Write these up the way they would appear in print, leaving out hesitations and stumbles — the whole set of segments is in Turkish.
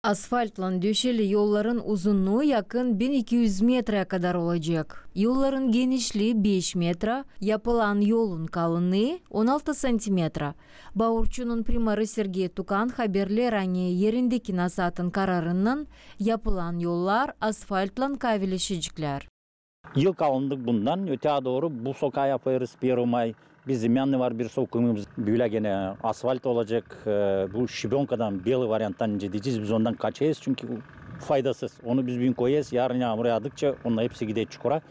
Asfaltlan döşeli yolların uzunluğu yakın 1200 metreye kadar olacak. Yolların genişliği 5 metre, yapılan yolun kalınlığı 16 santimetre. Baurçu'nun primarı Sergey Tukan haberler anne yerindeki nasatın kararından yapılan yollar asfaltlan kavileşecekler. Yıl kalındık bundan. Öteye doğru bu sokağı yaparız 1 May. Bizim yanı var bir sokağımız böyle gene asfalt olacak. Bu şibonkadan beli varyanttan önce diyeceğiz. Biz ondan kaçayız çünkü faydasız. Onu biz bugün koyarız. Yarın yağmur yağdıkça onunla hepsi gidiyor çukura.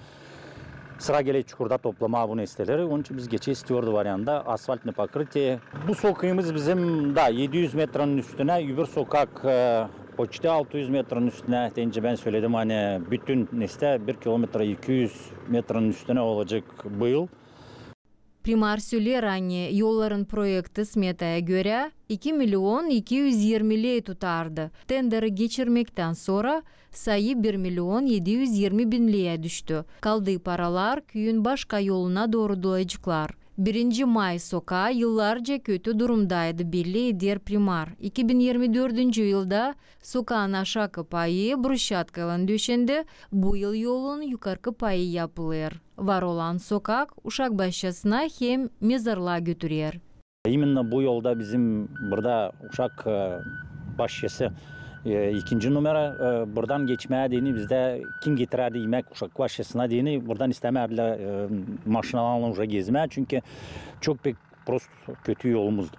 Sıra gele çukurda toplama abonesteleri. Onun için biz geçe istiyordu varyanda. Asfalt ne pakırtı. Bu sokağımız bizim da 700 metrenin üstüne. Öbür sokak Poçta 600 metrenin üstüne deyince ben söyledim hani bütün neste 1 kilometre 200 metrenin üstüne olacak bu yıl. Primar söyler anne yolların projekti smetaya göre 2 milyon 220 lei tutardı. Tenderi geçirmekten sonra sayı 1 milyon 720 bin lei'ye düştü. Kaldığı paralar köyün başka yoluna doğru dolayacaklar. 1. May sokağı yıllarca kötü durumdaydı belli eder primar. 2024 yılda sokağın aşağı payı brushatkayla döşendi. Bu yıl yolun yukarı payı yapılır. Var olan sokak uşak başçasına hem mezarlığa götürür. Именно bu yolda bizim burada uşak başçası ikinci numara buradan geçmeye diyeni bizde kim getirerdi yemek uşak başçasına diyeni buradan istemerdiler maşinalarla uca gezmeye çünkü çok pek prost kötü yolumuzdu.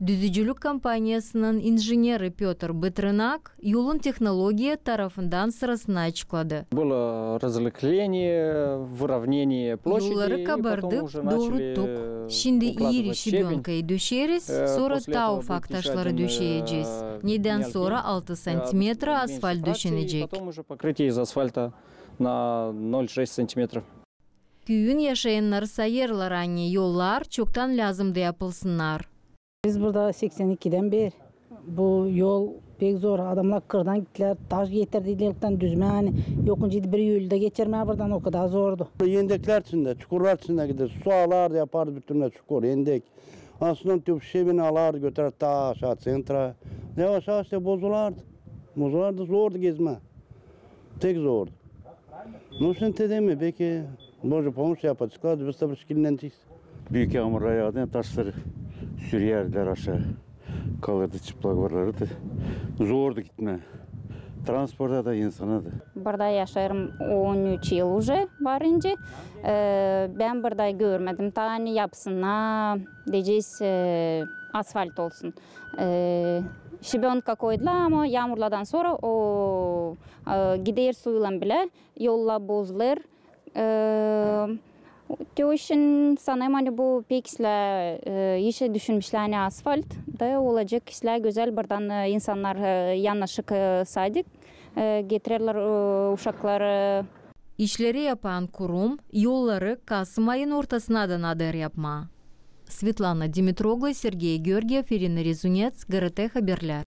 Düzücülük kampanyasının injineri Piotr Bıtırnak yolun teknolojiye tarafından sırasını açıkladı. Было разлегление, выровнение площади. Yolları kabardık, doğrulttuk. Şimdi iri şibonkayı döşeriz, sonra ta ufak taşları döşeyeceğiz. Neden sonra 6 santimetre asfalt döşenecek. Потом уже покрытие из асфальта на 0,6 сантиметров. Köyün yaşayanları sayırlar anne yollar çoktan lazımdı yapılsınlar. Biz burada 82'den beri bu yol pek zor. Adamlar kırdan gittiler, taş getirdilerden düzme hani yokunca bir yolda geçirmeye buradan o kadar zordu. Yendekler içinde, çukurlar içinde gider. Su alardı yapardı bütünle çukur, yendek. Aslında tüp şebini alardı götürer ta aşağı centra. Yavaş yavaş da bozulardı. Bozulardı zordu gezme. Tek zordu. Nasıl dedemi belki Boże pomoć yapacaklar. Biz tabii şikilleneceğiz. Büyük yağmur yağdı, taşları sürüyerdiler aşağı. Kalırdı çıplak varlardı. Zordu gitme. Transporta da insana da. Burada yaşarım 13 yıl уже varınca. Ben burada görmedim. Tane yapsınlar, diyeceğiz asfalt olsun. Şibonka koydular ama yağmurlardan sonra o gider suyla bile yolla bozulur. O için sanırım hani bu pekisler işe düşünmüşler ne asfalt da olacak kisler güzel buradan insanlar yanaşık saydık getirirler uşakları. İşleri yapan kurum yolları Kasım ayın ortasına da nadir yapma. Svetlana Dimitroglu, Sergey Georgiev, Irina Rezunets, GRT Haberler.